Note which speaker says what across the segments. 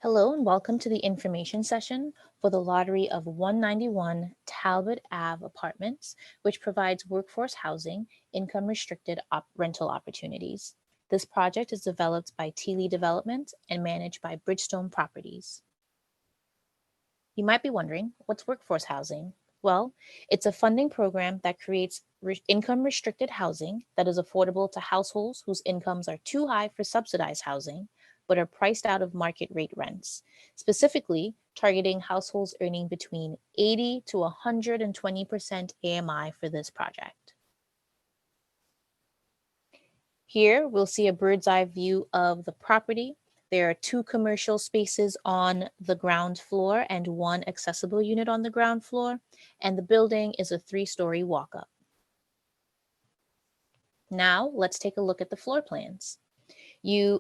Speaker 1: Hello and welcome to the information session for the lottery of 191 Talbot Ave Apartments, which provides workforce housing, income restricted rental opportunities. This project is developed by Teeley Development and managed by Bridgestone Properties. You might be wondering, what's workforce housing? Well, it's a funding program that creates income restricted housing that is affordable to households whose incomes are too high for subsidized housing, but are priced out of market rate rents, specifically targeting households earning between 80 to 120% AMI for this project. Here, we'll see a bird's eye view of the property. There are 2 commercial spaces on the ground floor and 1 accessible unit on the ground floor, and the building is a 3-story walk-up. Now, let's take a look at the floor plans. We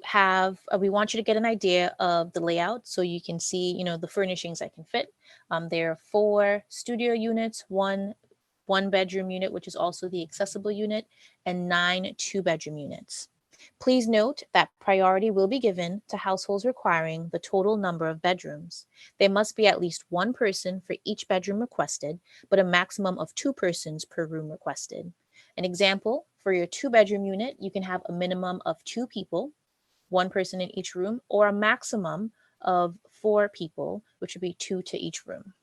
Speaker 1: want you to get an idea of the layout so you can see, the furnishings that can fit. There are 4 studio units, 1 bedroom unit, which is also the accessible unit, and 9 2-bedroom units. Please note that priority will be given to households requiring the total number of bedrooms. There must be at least 1 person for each bedroom requested, but a maximum of 2 persons per room requested. An example, for your 2-bedroom unit, you can have a minimum of 2 people, 1 person in each room, or a maximum of 4 people, which would be 2 to each room.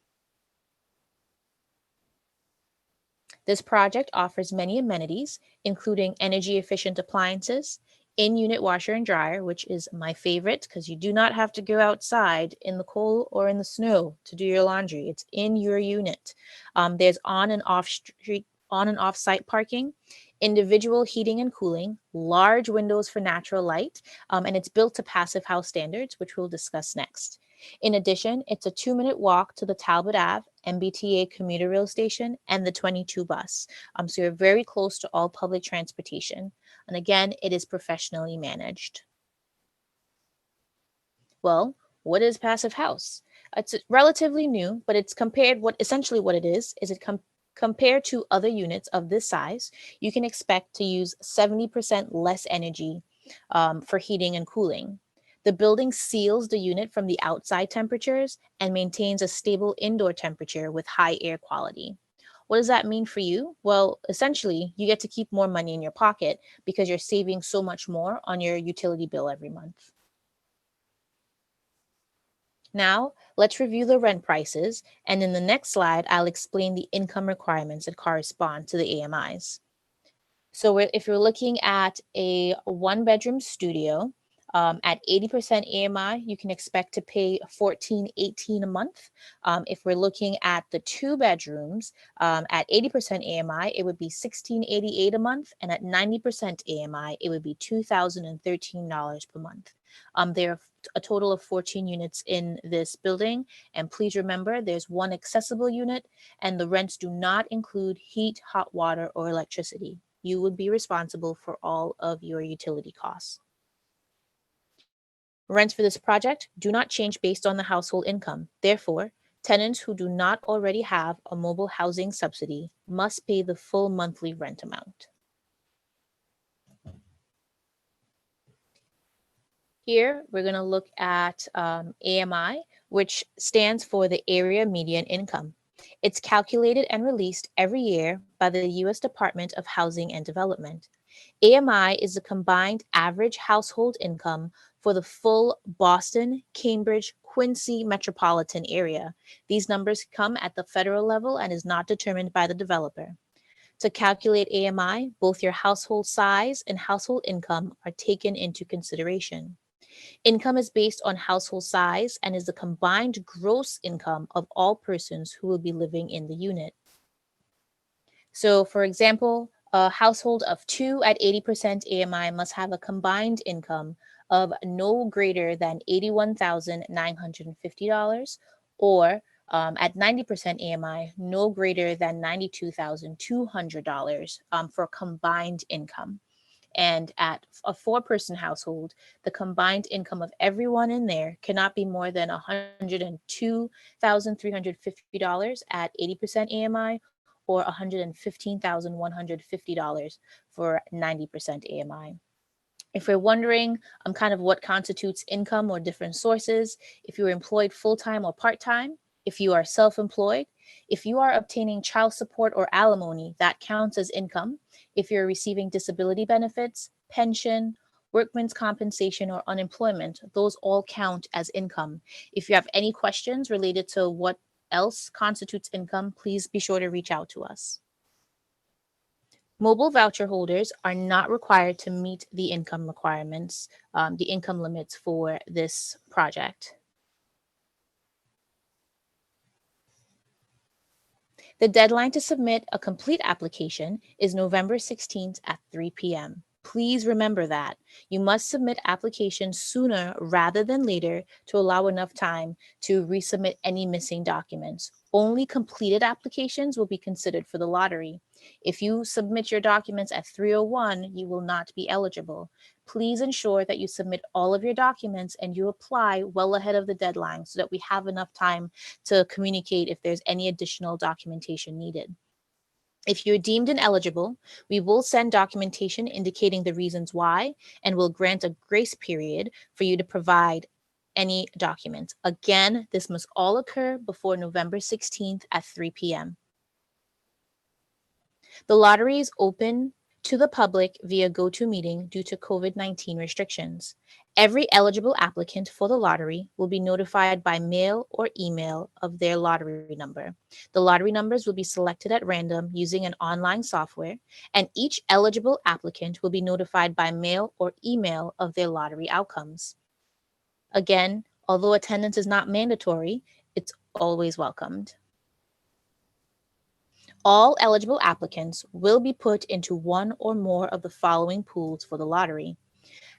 Speaker 1: This project offers many amenities, including energy efficient appliances, in-unit washer and dryer, which is my favorite because you do not have to go outside in the cold or in the snow to do your laundry. It's in your unit. There's on and off site parking, individual heating and cooling, large windows for natural light, and it's built to passive house standards, which we'll discuss next. In addition, it's a 2-minute walk to the Talbot Ave MBTA commuter rail station and the 22 bus. So you're very close to all public transportation. And again, it is professionally managed. Well, what is passive house? It's relatively new, but it's compared essentially what it is compared to other units of this size, you can expect to use 70% less energy for heating and cooling. The building seals the unit from the outside temperatures and maintains a stable indoor temperature with high air quality. What does that mean for you? Well, essentially, you get to keep more money in your pocket because you're saving so much more on your utility bill every month. Now, let's review the rent prices, and in the next slide, I'll explain the income requirements that correspond to the AMIs. So if you're looking at a 1-bedroom studio at 80% AMI, you can expect to pay $14.18 a month. If we're looking at the 2 bedrooms at 80% AMI, it would be $16.88 a month, and at 90% AMI, it would be $2,013 per month. There are a total of 14 units in this building, and please remember there's 1 accessible unit, and the rents do not include heat, hot water, or electricity. You would be responsible for all of your utility costs. Rents for this project do not change based on the household income. Therefore, tenants who do not already have a mobile housing subsidy must pay the full monthly rent amount. Here, we're going to look at AMI, which stands for the Area Median Income. It's calculated and released every year by the U.S. Department of Housing and Development. AMI is the combined average household income for the full Boston, Cambridge, Quincy metropolitan area. These numbers come at the federal level and is not determined by the developer. To calculate AMI, both your household size and household income are taken into consideration. Income is based on household size and is the combined gross income of all persons who will be living in the unit. So, for example, a household of 2 at 80% AMI must have a combined income of no greater than $81,950, or at 90% AMI, no greater than $92,200 for combined income. And at a 4-person household, the combined income of everyone in there cannot be more than $102,350 at 80% AMI, or $115,150 for 90% AMI. If you're wondering kind of what constitutes income or different sources, if you're employed full-time or part-time, if you are self-employed, if you are obtaining child support or alimony, that counts as income. If you're receiving disability benefits, pension, workman's compensation, or unemployment, those all count as income. If you have any questions related to what else constitutes income, please be sure to reach out to us. Mobile voucher holders are not required to meet the income requirements, the income limits for this project. The deadline to submit a complete application is November 16th at 3 p.m. Please remember that. You must submit applications sooner rather than later to allow enough time to resubmit any missing documents. Only completed applications will be considered for the lottery. If you submit your documents at 3:01, you will not be eligible. Please ensure that you submit all of your documents and you apply well ahead of the deadline so that we have enough time to communicate if there's any additional documentation needed. If you're deemed ineligible, we will send documentation indicating the reasons why and will grant a grace period for you to provide any documents. Again, this must all occur before November 16th at 3 p.m. The lottery is open to the public via GoToMeeting due to COVID-19 restrictions. Every eligible applicant for the lottery will be notified by mail or email of their lottery number. The lottery numbers will be selected at random using an online software, and each eligible applicant will be notified by mail or email of their lottery outcomes. Again, although attendance is not mandatory, it's always welcomed. All eligible applicants will be put into one or more of the following pools for the lottery: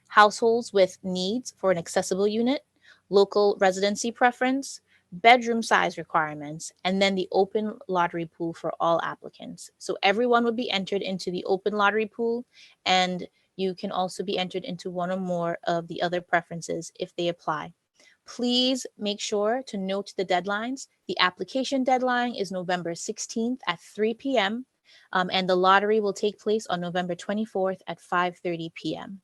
Speaker 1: households with needs for an accessible unit, local residency preference, bedroom size requirements, and then the open lottery pool for all applicants. So everyone would be entered into the open lottery pool, and you can also be entered into one or more of the other preferences if they apply. Please make sure to note the deadlines. The application deadline is November 16th at 3 p.m., and the lottery will take place on November 24th at 5:30 p.m.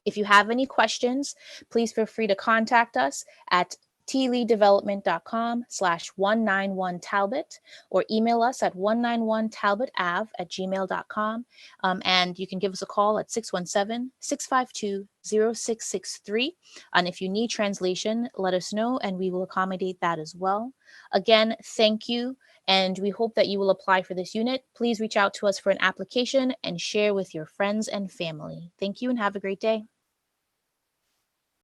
Speaker 1: If you have any questions, please feel free to contact us at tleedevelopment.com/191talbot or email us at 191talbotave@gmail.com. And you can give us a call at 617-652-0663. And if you need translation, let us know and we will accommodate that as well. Again, thank you. And we hope that you will apply for this unit. Please reach out to us for an application and share with your friends and family. Thank you and have a great day.